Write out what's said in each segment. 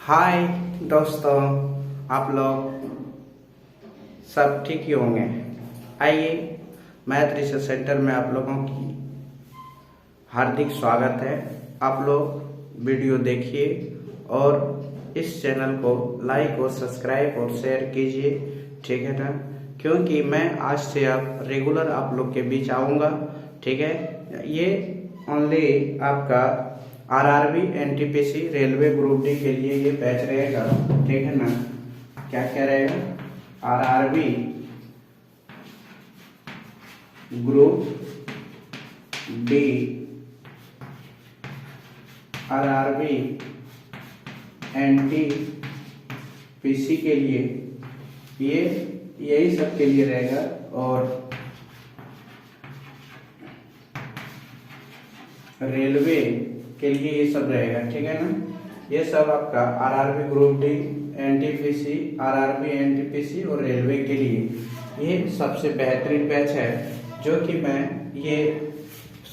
हाय दोस्तों, आप लोग सब ठीक ही होंगे। आइए, मैथ रिसर्च सेंटर में आप लोगों की हार्दिक स्वागत है। आप लोग वीडियो देखिए और इस चैनल को लाइक और सब्सक्राइब और शेयर कीजिए, ठीक है ना। क्योंकि मैं आज से अब रेगुलर आप लोग के बीच आऊँगा, ठीक है। ये ओनली आपका RRB NTPC railway group D के लिए ये बैच रहेगा, ठीक है ना। क्या क्या रहेगा? RRB group D, RRB NTPC के लिए ये यही सब के लिए रहेगा। और रेलवे के लिए ये सब रहेगा, ठीक है ना। ये सब आपका RRB group D, NTPC, RRB NTPC और रेलवे के लिए ये सबसे बेहतरीन बैच है, जो कि मैं ये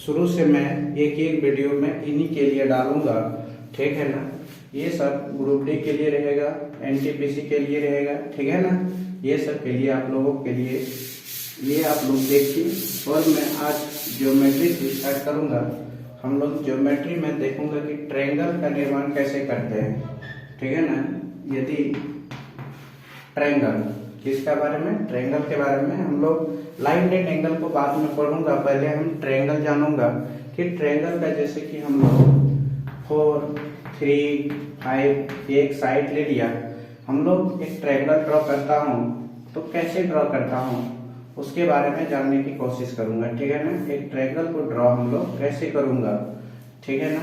शुरू से मैं एक वीडियो में इन्हीं के लिए डालूंगा, ठीक है ना। ये सब ग्रुप डी के लिए रहेगा, एनटीपीसी के लिए रहेगा, ठीक है ना। ये सब के लिए आप लोगों के लिए ये आप लोग देखिए। और मैं आज ज्योमेट्री से स्टार्ट करूंगा। हम लोग ज्योमेट्री में देखूंगा कि ट्रायंगल का निर्माण कैसे करते हैं, ठीक है ना। यदि ट्रायंगल किसका बारे में, ट्रायंगल के बारे में हम लोग लाइन रेट एंगल को बाद में पढ़ूंगा। पहले हम ट्रायंगल जानूंगा कि ट्रायंगल का जैसे कि हम लोग 4, 3, 5 एक साइड ले लिया। हम लोग एक ट्रायंगल ड्रॉ करता हूँ तो कैसे ड्रॉ करता हूँ उसके बारे में जानने की कोशिश करूंगा, ठीक है ना। एक ट्रायंगल को ड्रॉ हम लोग कैसे करूंगा, ठीक है ना।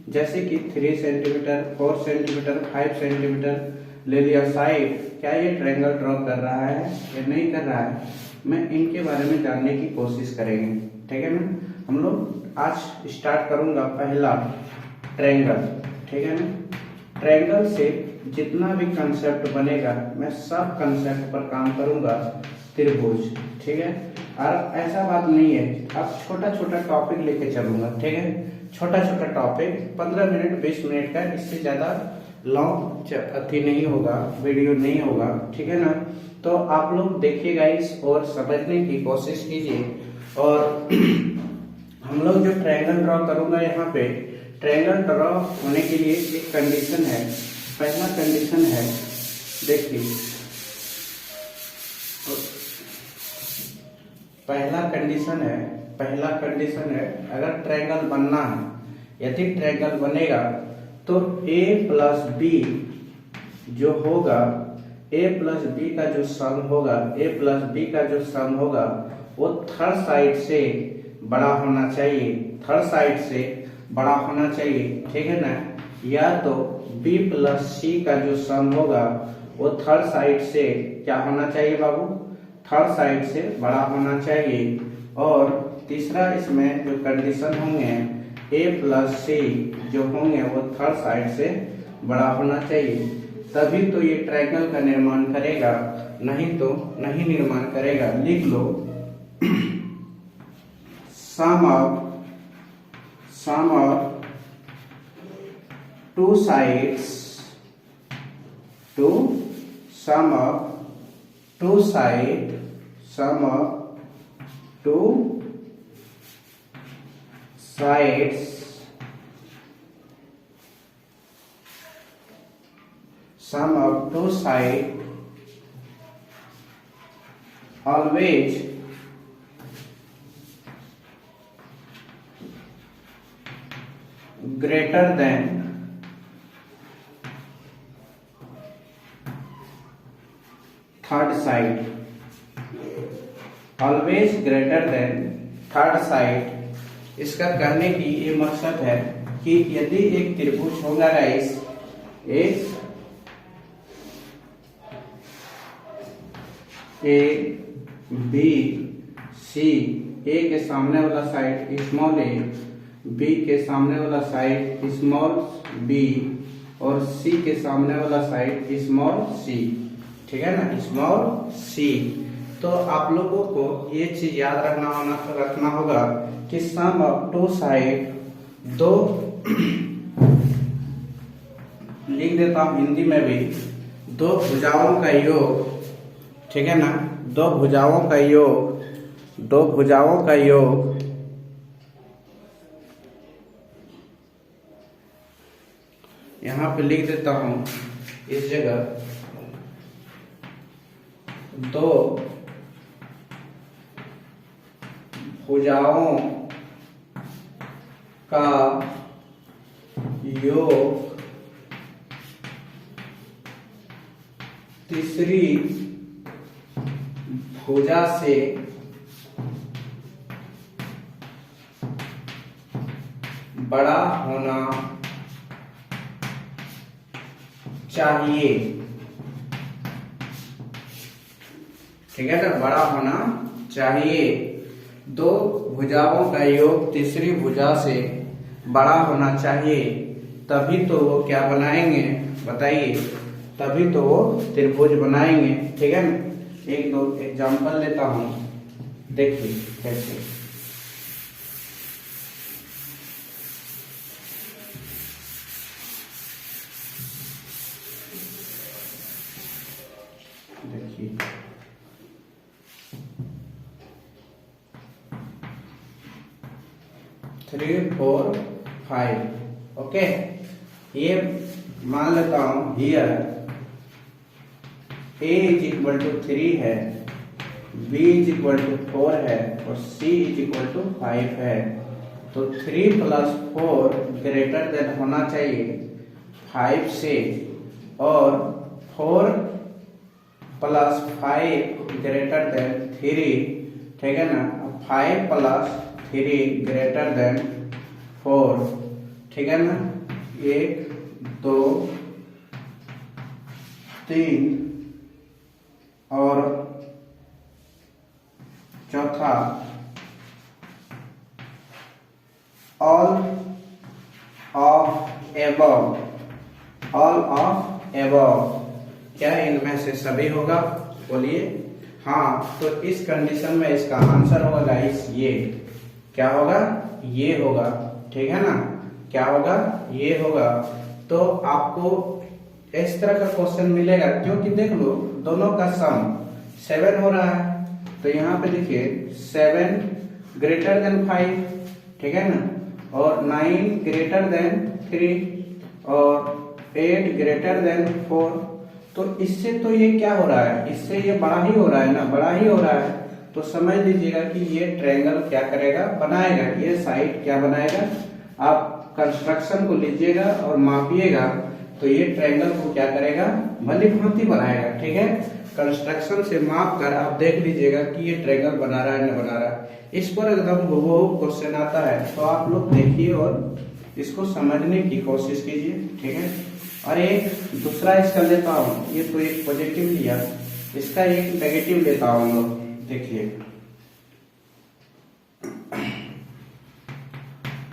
जैसे कि 3 सेंटीमीटर, 4 सेंटीमीटर, 5 सेंटीमीटर ले लिया साइड। क्या ये ट्रायंगल ड्रॉ कर रहा है या नहीं कर रहा है, मैं इनके बारे में जानने की कोशिश करेंगे, ठीक है ना। हम लोग आज स्टार्ट करूंगा पहला ट्रायंगल, ठीक है ना। ट्रायंगल से जितना भी कंसेप्ट बनेगा मैं सब कंसेप्ट पर काम करूंगा। त्रिभुज, ठीक है। और ऐसा बात नहीं है, अब छोटा छोटा टॉपिक लेके चलूंगा, ठीक है। छोटा छोटा टॉपिक 15 मिनट 20 मिनट का, इससे ज्यादा लॉन्ग अति नहीं होगा, वीडियो नहीं होगा, ठीक है ना। तो आप लोग देखिएगा इस और समझने की कोशिश कीजिए। और हम लोग जो ट्रायंगल ड्रॉ करूंगा, यहाँ पे ट्रायंगल ड्रॉ होने के लिए एक कंडीशन है। पहला कंडीशन है, देखिए पहला कंडीशन है अगर ट्रायंगल बनना है, यदि ट्रायंगल बनेगा तो a प्लस बी जो होगा, a प्लस बी का जो सम होगा, a प्लस बी का जो सम होगा वो थर्ड साइड से बड़ा होना चाहिए, थर्ड साइड से बड़ा होना चाहिए, ठीक है ना। या तो b प्लस सी का जो सम होगा वो थर्ड साइड से क्या होना चाहिए बाबू, थर्ड साइड से बड़ा होना चाहिए। और तीसरा इसमें जो कंडीशन होंगे a प्लस सी जो होंगे वो थर्ड साइड से बड़ा होना चाहिए, तभी तो ये ट्रायंगल का निर्माण करेगा, नहीं तो नहीं निर्माण करेगा। लिख लो sum of two sides sum of two sides always greater than third side, always greater than third side. इसका कहने की ये मकसद है कि यदि एक त्रिभुज होगा गाइस, एक ए बी सी, ए के सामने वाला साइड स्मॉल ए, बी के सामने वाला साइड स्मॉल बी और सी के सामने वाला साइड स्मॉल सी, ठीक है ना, स्मॉल सी। तो आप लोगों को ये चीज याद रखना होगा कि सम ऑफ टू साइड, लिख देता हूं हिंदी में भी, दो भुजाओं का योग, ठीक है ना, दो भुजाओं का योग, दो भुजाओं का योग यहां पे लिख देता हूं इस जगह, दो भुजाओं का योग तीसरी भुजा से बड़ा होना चाहिए, ठीक है ना, बड़ा होना चाहिए। दो भुजाओं का योग तीसरी भुजा से बड़ा होना चाहिए, तभी तो वो क्या बनाएंगे बताइए, तभी तो वो त्रिभुज बनाएंगे, ठीक है ना। एक दो एग्जांपल लेता हूं, देखिए कैसे। देखिए 3 4 5, ओके। ये मान लेता हूं here a is equal to 3 है, b इज इक्वल टू 4 है और c इज इक्वल टू 5 है। तो 3 प्लस 4 ग्रेटर देन होना चाहिए 5 से, और 4 प्लस 5 ग्रेटर देन 3, ठीक है ना। 5 प्लस 3 ग्रेटर देन 4, ठीक है ना। 1 2 3 और चौथा all of above, all of above, क्या इनमें से सभी होगा, बोलिए। हाँ, तो इस कंडीशन में इसका आंसर होगा गाइस ये, क्या होगा, ये होगा, ठीक है ना। क्या होगा, ये होगा। तो आपको इस तरह का क्वेश्चन मिलेगा, क्योंकि देख लो दोनों का सम 7 हो रहा है, तो यहाँ पे देखिए 7 ग्रेटर देन 5, ठीक है ना, और 9 ग्रेटर देन 3 और 8 ग्रेटर देन 4। तो इससे तो ये क्या हो रहा है, इससे ये बड़ा ही हो रहा है ना, बड़ा ही हो रहा है। तो समझ लीजिएगा कि ये ट्रायंगल क्या करेगा, बनाएगा, ये साइड क्या बनाएगा। आप कंस्ट्रक्शन को लीजिएगा और मापिएगा, तो ये ट्रायंगल को क्या करेगा, भली भांति बनाएगा, ठीक है। कंस्ट्रक्शन से माप कर आप देख लीजिएगा कि ये ट्रायंगल बना रहा है न बना रहा है। इस पर एकदम वो क्वेश्चन आता है, तो आप लोग देखिए और इसको समझने की कोशिश कीजिए, ठीक है। और एक दूसरा इसका लेता हूं, ये तो एक पॉजिटिव लिया, इसका एक नेगेटिव लेता हूं लोग, देखिए।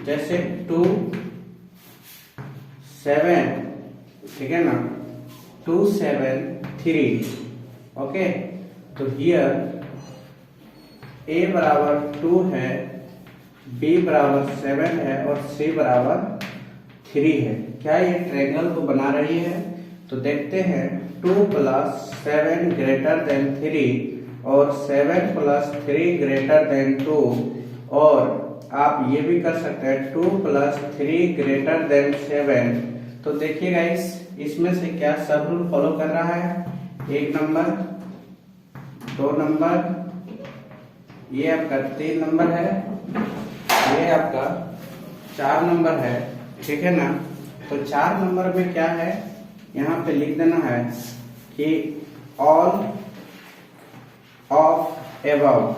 जैसे 2 7, ठीक है ना, 2 7 3, ओके। तो हियर a बराबर 2 है, b बराबर 7 है और c बराबर 3 है। क्या ये ट्रायंगल को बना रही है, तो देखते हैं। 2 प्लस 7 ग्रेटर देन 3 और 7 प्लस 3 ग्रेटर देन 2, और आप ये भी कर सकते हैं 2 प्लस 3 ग्रेटर देन 7। तो देखिएगा इसमें से क्या सब रूल फॉलो कर रहा है, 1 नंबर, 2 नंबर, ये आपका 3 नंबर है, ये आपका 4 नंबर है, ठीक है ना। तो 4 नंबर में क्या है, यहाँ पे लिख देना है कि ऑल ऑफ एबव,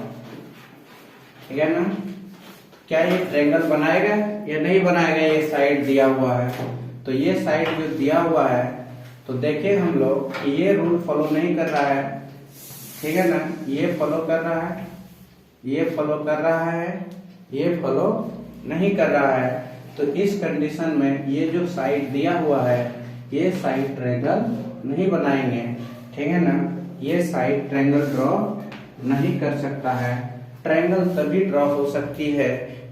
ठीक है ना। क्या ये ट्रायंगल बनाएगा या नहीं बनाएगा, ये साइड दिया हुआ है। तो ये साइड जो दिया हुआ है, तो देखिए हम लोग कि ये रूल फॉलो नहीं कर रहा है, ठीक है ना। ये फॉलो कर रहा है, ये फॉलो कर रहा है, ये फॉलो नहीं कर रहा है। तो इस कंडीशन में ये जो साइड दिया हुआ है, ये साइड ट्रायंगल नहीं बनाएंगे, ठीक है ना। ये साइड ट्रायंगल ड्रॉ नहीं कर सकता है। ट्रायंगल तभी ड्रॉ हो सकती है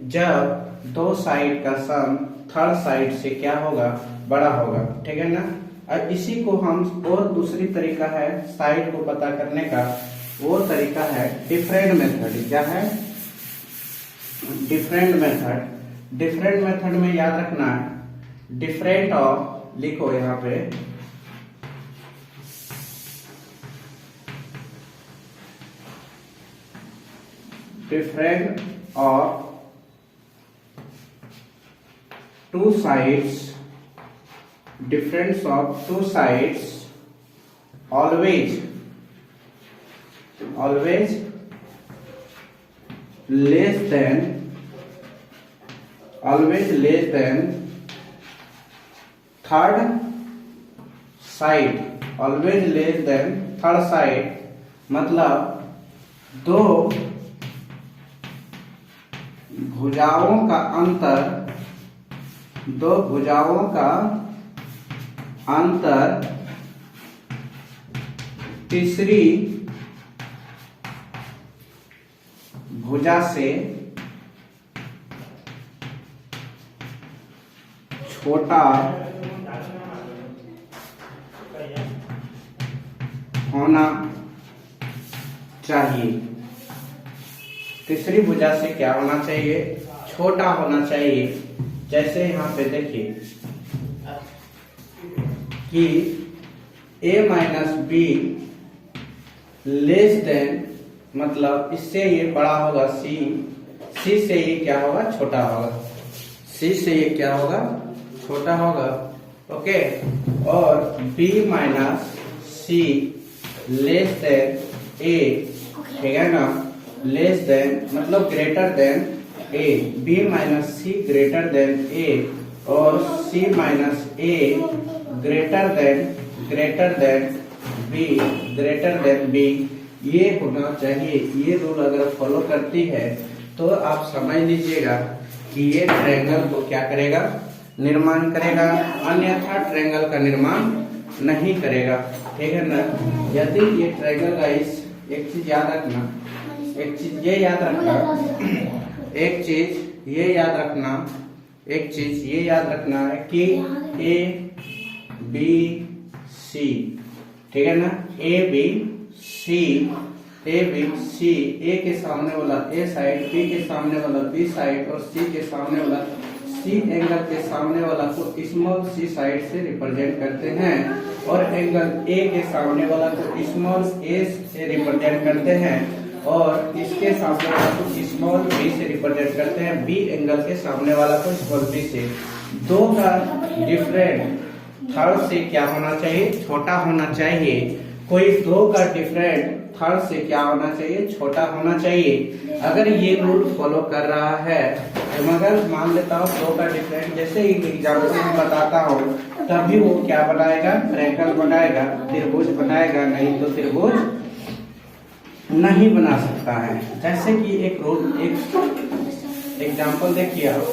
जब दो साइड का सम थर्ड साइड से क्या होगा, बड़ा होगा, ठीक है ना। और इसी को हम और दूसरी तरीका है साइड को पता करने का, वो तरीका है डिफरेंट मेथड। क्या है? Different method. डिफरेंट मेथड में याद रखना है डिफरेंट ऑफ, लिखो यहाँ पे different of two sides, difference of two sides always less than third side, always less than third side। मतलब दो भुजाओं का अंतर तीसरी भुजा से छोटा होना चाहिए। तीसरी भुजा से क्या होना चाहिए? छोटा होना चाहिए। जैसे यहाँ पे देखिए कि a minus be less than, मतलब इससे ये बड़ा होगा c से ये क्या होगा? छोटा होगा। c से ये क्या होगा? छोटा होगा। ओके। और b minus C less than a, ठीक है ना। लेस देन मतलब greater than a, b minus C greater than a और c minus a greater than b, ये होना चाहिए। ये रूल अगर फॉलो करती है तो आप समझ लीजिएगा कि ये ट्रायंगल को क्या करेगा? निर्माण करेगा, अन्यथा ट्रायंगल का निर्माण नहीं करेगा, ठीक है ना। यदि ये ट्रायंगल का एक चीज याद रखना, एक चीज ये याद रखना है कि ए बी सी, ठीक है ना। ए बी सी, ए के सामने वाला ए साइड, बी के सामने वाला बी साइड और सी के सामने वाला सी एंगल के सामने वाला को स्मॉल सी साइड से रिप्रेजेंट करते हैं और एंगल ए के सामने वाला को स्मॉल ए से रिप्रेजेंट करते हैं और इसके सामने वाला को स्मॉल बी से रिप्रेजेंट करते हैं। बी एंगल के सामने वाला को स्मॉल बी से। दो का डिफरेंट थर्ड से क्या होना चाहिए? छोटा होना चाहिए। कोई दो का डिफरेंट थर्ड से क्या होना चाहिए? छोटा होना चाहिए। अगर ये रूल फॉलो कर रहा है, मगर मान लेता हूँ दो का डिफरेंट, जैसे ही एग्जाम्पल में बताता हूँ तभी वो क्या बनाएगा? ट्रायंगल बनाएगा, त्रिभुज बनाएगा, नहीं तो त्रिभुज नहीं बना सकता है। जैसे कि एक रूल, एक एग्जाम्पल देखिए आप।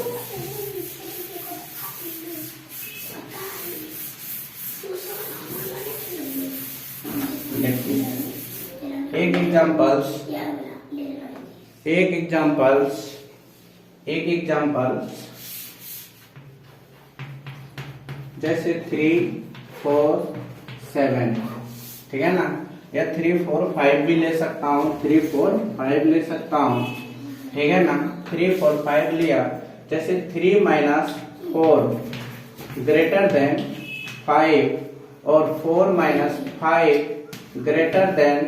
एक एग्जाम्पल जैसे 3, 4, 7, ठीक है ना। या 3, 4, 5 भी ले सकता हूँ, 3, 4, 5 ले सकता हूँ, ठीक है ना। 3, 4, 5 लिया। जैसे 3 माइनस 4 ग्रेटर देन 5 और 4 माइनस 5 ग्रेटर देन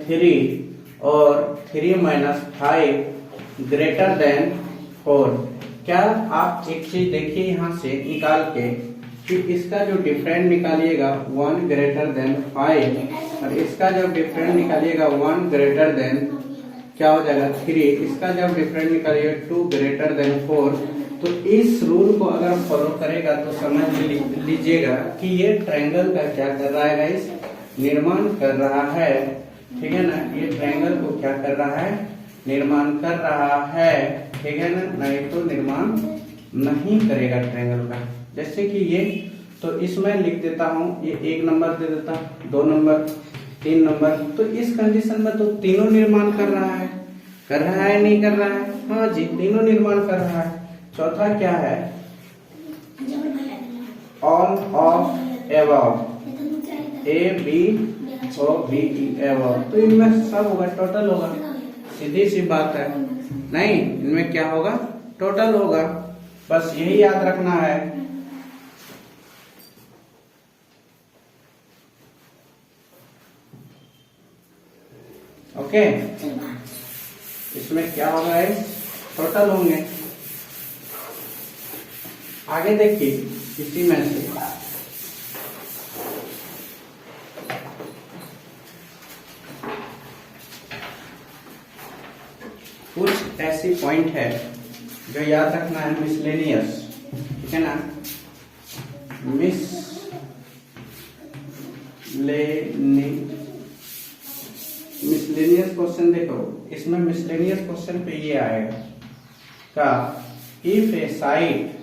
3 और 3 माइनस 5 ग्रेटर देन 4। क्या आप एक चीज देखिए यहाँ से निकाल के कि इसका जो डिफरेंट निकालिएगा 1 ग्रेटर देन 5 और इसका जब डिफरेंट निकालिएगा 1 ग्रेटर देन क्या हो जाएगा 3, इसका जब डिफरेंट निकालिएगा 2 ग्रेटर देन 4। तो इस रूल को अगर फॉलो करेगा तो समझ लीजिएगा कि ये ट्रायंगल का क्या कर रहा है गाइस? निर्माण कर रहा है, ठीक है ना। ये ट्रायंगल को क्या कर रहा है? निर्माण कर रहा है, ठीक है ना। नहीं तो निर्माण नहीं करेगा ट्रायंगल का। जैसे कि ये, तो इसमें लिख देता हूँ, ये 1 नंबर दे देता, 2 नंबर, 3 नंबर। तो इस कंडीशन में तो तीनों निर्माण कर रहा है नहीं कर रहा है? हाँ जी, तीनों निर्माण कर रहा है। चौथा क्या है, all of above, A B O B E above. तो इनमें सब होगा, टोटल होगा, सीधी सी बात है। नहीं, इनमें क्या होगा, टोटल होगा, बस यही याद रखना है। ओके, इसमें क्या होगा, टोटल होंगे। आगे देखिए, इसी में से कुछ ऐसी पॉइंट है जो याद रखना है, मिसलेनियस, ठीक है ना। मिसलेनियस क्वेश्चन देखो, इसमें मिसलेनियस क्वेश्चन पे ये आएगा का, if A site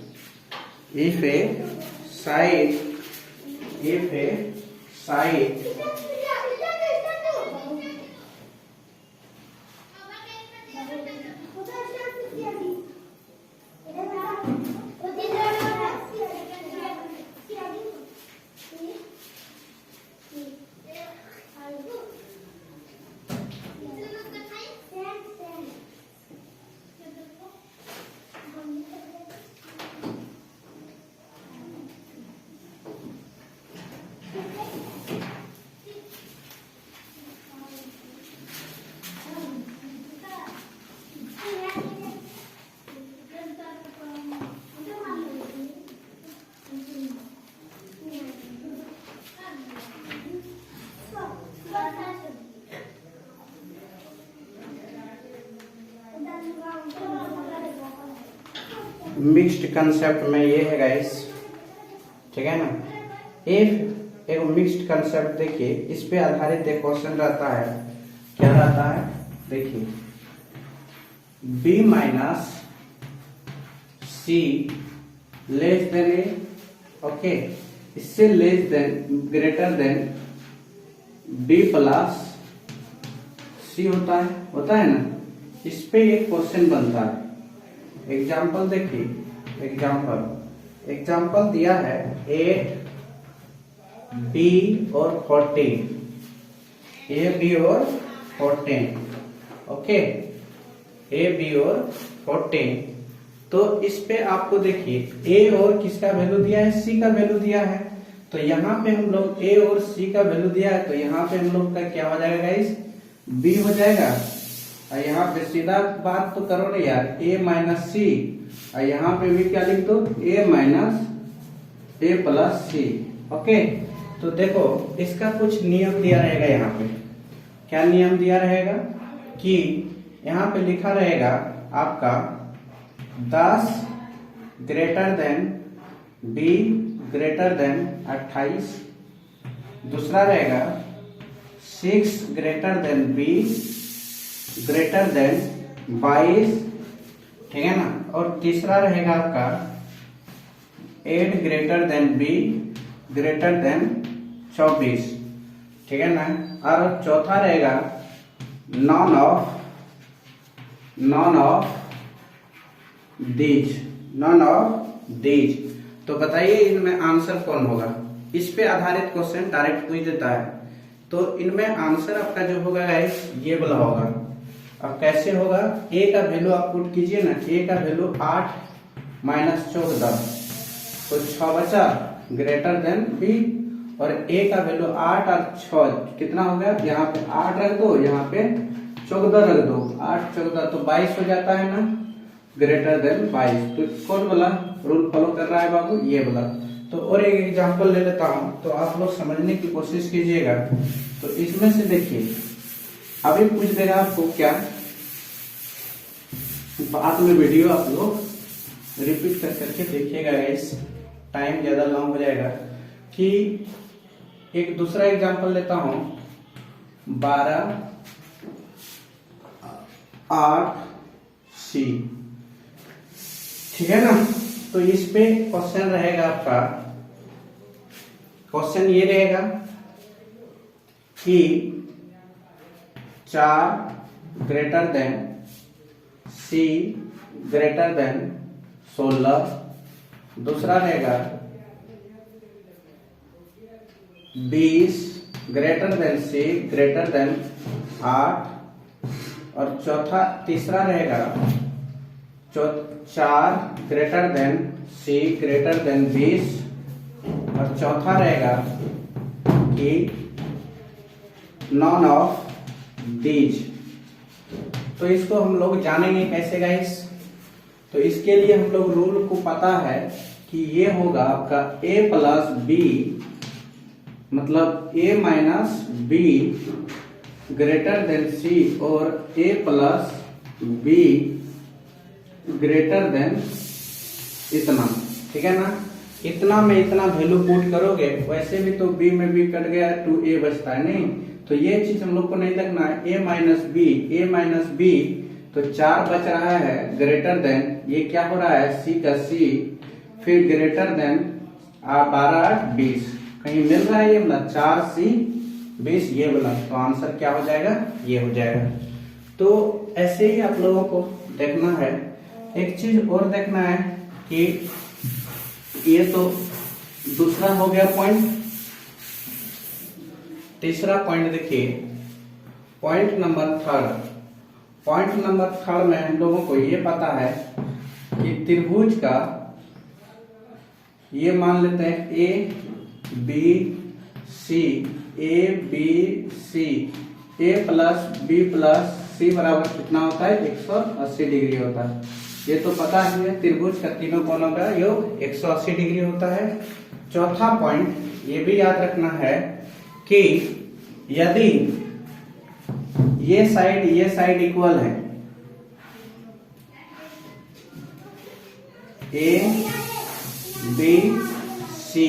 mixed concept में ये है गाइस, ठीक है ना। एक मिक्स्ड कंसेप्ट देखिए, इस पे आधारित एक क्वेश्चन रहता है, क्या रहता है देखिए, B minus C less than A, okay, इससे less than greater than B plus C होता है ना। इस पे एक क्वेश्चन बनता है। एग्जाम्पल देखिए, एग्जाम्पल दिया है 8 बी और 14, ए बी और 14, ओके, ए बी और 14। तो इस पे आपको देखिए ए और किसका वैल्यू दिया है, सी का वैल्यू दिया है। तो यहाँ पे हम लोग ए और सी का वैल्यू दिया है, तो यहाँ पे हम लोग का क्या हो जाएगा गाइस, बी हो जाएगा। और यहाँ पे सीधा बात तो करो ना यार, ए माइनस सी, और यहाँ पे भी क्या लिख दो, ए माइनस ए प्लस सी, ओके। तो देखो इसका कुछ नियम दिया रहेगा, यहाँ पे क्या नियम दिया रहेगा कि यहाँ पे लिखा रहेगा आपका 10 greater than B greater then 28, दूसरा रहेगा 6 greater than B greater then 22, ठीक है ना। और तीसरा रहेगा आपका 8 greater than B greater then 24, ठीक है ना। और चौथा रहेगा नॉन ऑफ दीज। तो बताइए इनमें आंसर कौन होगा। इस पे आधारित क्वेश्चन डायरेक्ट पूछ देता है, तो इनमें आंसर आपका जो होगा गाइस ये वाला होगा। अब कैसे होगा, ए का वैल्यू आप पुट कीजिए ना, ए का वैल्यू 8 माइनस 14, तो 6 बचा ग्रेटर देन बी, और ए का वैल्यू 8 और 6 कितना हो गया, यहाँ पे 8 रख दो, यहाँ पे 14 रख दो, 8 14 तो 22 हो जाता है ना, ग्रेटर देन 22। तो कौन वाला रूल फॉलो कर रहा है बाबू, ये वाला। तो और एक एग्जांपल ले लेता हूं, तो आप लोग समझने की कोशिश कीजिएगा। तो इसमें से देखिए, अभी पूछ देगा आपको क्या, बाद में वीडियो आप लोग रिपीट कर करके देखिएगा गाइस, टाइम ज्यादा लॉन्ग हो जाएगा। कि एक दूसरा एग्जांपल लेता हूं, 12 8 सी, ठीक है ना। तो इस पे क्वेश्चन रहेगा आपका, क्वेश्चन ये रहेगा कि 4 ग्रेटर देन सी ग्रेटर देन 16, दूसरा रहेगा 20 ग्रेटर देन सी ग्रेटर देन 8, और तीसरा रहेगा 4 ग्रेटर देन सी ग्रेटर देन 20, और चौथा रहेगा कि नॉन ऑफ दीज। तो इसको हम लोग जानेंगे कैसे गाइस। तो इसके लिए हम लोग रूल को पता है कि ये होगा आपका a प्लस बी, मतलब a minus B greater than C, और a plus B greater than इतना। ठीक है ना, इतना में इतना वैल्यू पुट करोगे, वैसे भी तो b में b कट गया 2a बचता है नहीं, तो ये चीज हम लोग को नहीं देखना है। a माइनस बी, तो 4 बच रहा है ग्रेटर देन, ये क्या हो रहा है c का c, फिर ग्रेटर देन 12 20, कहीं मिल रहा है ये वाला 4c 20 ये वाला, तो आंसर क्या हो जाएगा, ये हो जाएगा। तो ऐसे ही आप लोगों को देखना है। एक चीज और देखना है कि ये तो दूसरा हो गया पॉइंट। तीसरा पॉइंट देखिए, पॉइंट नंबर थर्ड में हम लोगों को ये पता है कि त्रिभुज का, ये मान लेते हैं A B C, A plus B plus C बराबर कितना होता है, 180 डिग्री होता है। ये तो पता ही है, त्रिभुज का तीनों कोनों का योग 180 डिग्री होता है। चौथा पॉइंट ये भी याद रखना है कि यदि ये साइड इक्वल है, ए बी सी,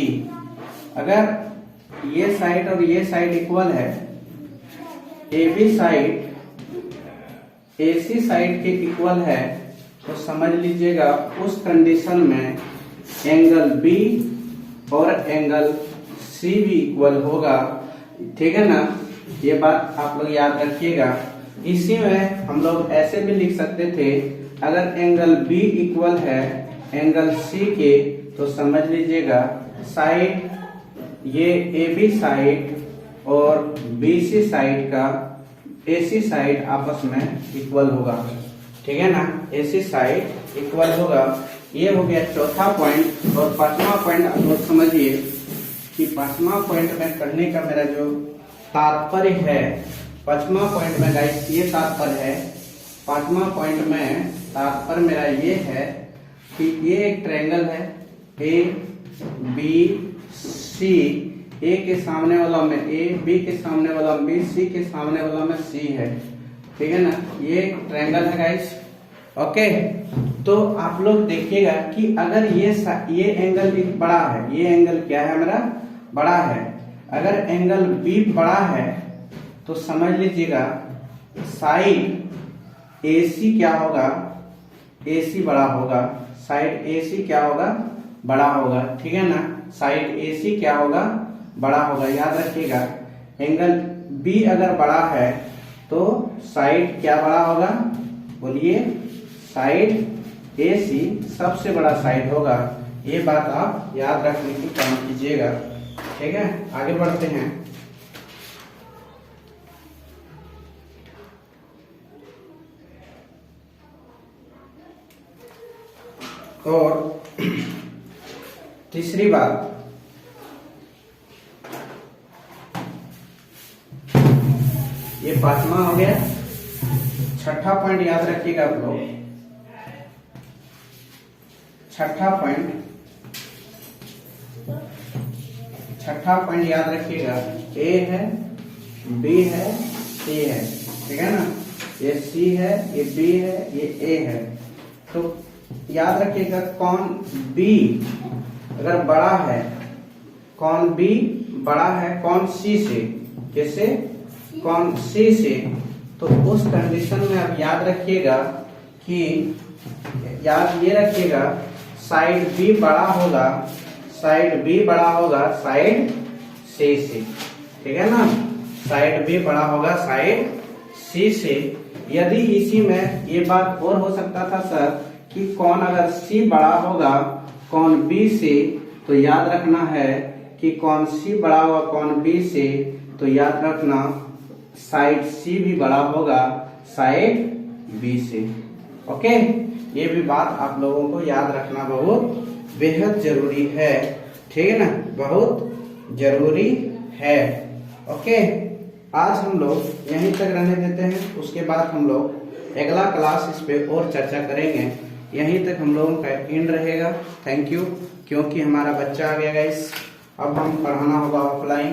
अगर ये साइड और ये साइड इक्वल है, A B side A C side के इक्वल है, तो समझ लीजिएगा उस कंडीशन में एंगल बी और एंगल सी भी इक्वल होगा। ठीक है ना, ये बात आप लोग याद रखिएगा। इसी में हम लोग ऐसे भी लिख सकते थे, अगर एंगल बी इक्वल है एंगल सी के, तो समझ लीजिएगा साइड, ये ए बी साइड और बी सी साइड का AC साइड आपस में इक्वल होगा। ठीक है ना, AC साइड इक्वल होगा। ये हो गया चौथा पॉइंट। और पांचवा पॉइंट आप लोग समझिए कि पांचवा पॉइंट में करने का मेरा जो तात्पर्य है, पांचवा पॉइंट में गाइस ये तात्पर्य है, पांचवा पॉइंट में तात्पर्य मेरा ये है कि ये एक ट्रायंगल है ए बी सी, ए के सामने वाला में ए, बी के सामने वाला में बी, सी के सामने वाला में सी है। ठीक है ना, ये ट्रायंगल है गाइस। ओके, तो आप लोग देखिएगा कि अगर ये एंगल भी बड़ा है, ये एंगल क्या है मेरा, बड़ा है। अगर एंगल बी बड़ा है तो समझ लीजिएगा साइड AC क्या होगा, AC बड़ा होगा, साइड AC क्या होगा, बड़ा होगा। ठीक है ना, साइड AC क्या होगा, बड़ा होगा। याद रखिएगा, एंगल बी अगर बड़ा है तो साइड क्या बड़ा होगा, बोलिए, साइड AC सबसे बड़ा साइड होगा। ये बात आप याद रखने की काम कीजिएगा। ठीक है, आगे बढ़ते हैं। और तीसरी बात, ये पांचवा हो गया। छठा पॉइंट याद रखिएगा आप लोग, छठा पॉइंट याद रखिएगा, ए है, बी है, सी है। ठीक है ना, ये सी है, ये बी है, ये ए है। तो याद रखिएगा कौन बी अगर बड़ा है, कौन बी बड़ा है कौन सी से, कैसे, कौन सी से, तो उस कंडीशन में आप याद रखिएगा कि, याद ये रखिएगा साइड बी बड़ा होगा, साइड बी बड़ा होगा साइड सी से। ठीक है ना, साइड बी बड़ा होगा साइड सी से। यदि इसी में ये बात और हो सकता था सर कि कौन अगर सी बड़ा होगा कौन बी से, तो याद रखना है कि कौन सी बड़ा होगा कौन बी से, तो याद रखना साइड सी भी बड़ा होगा साइड बी से। ओके, ये भी बात आप लोगों को याद रखना बहुत बेहद जरूरी है, ठीक है ना, बहुत जरूरी है। ओके, आज हम लोग यहीं तक रहने देते हैं, उसके बाद हम लोग अगला क्लास इस पे और चर्चा करेंगे। यहीं तक हम लोगों का एंड रहेगा। थैंक यू, क्योंकि हमारा बच्चा आ गया गाइस, अब हम पढ़ाना होगा ऑफलाइन,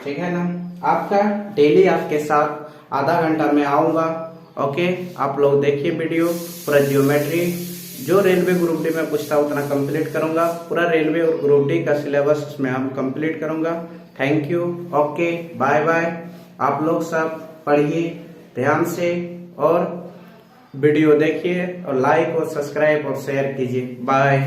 ठीक है ना। आपका डेली आपके साथ आधा घंटा में आऊंगा। ओके, आप लोग देखिए वीडियो, पूरा जियोमेट्री जो रेलवे ग्रुप डी में पूछता उतना कंप्लीट करूंगा, पूरा रेलवे और ग्रुप डी का सिलेबस उसमें हम कंप्लीट करूंगा। Thank you, okay, bye bye. आप लोग सब पढ़िए ध्यान से और वीडियो देखिए और लाइक और सब्सक्राइब और शेयर कीजिए। बाय।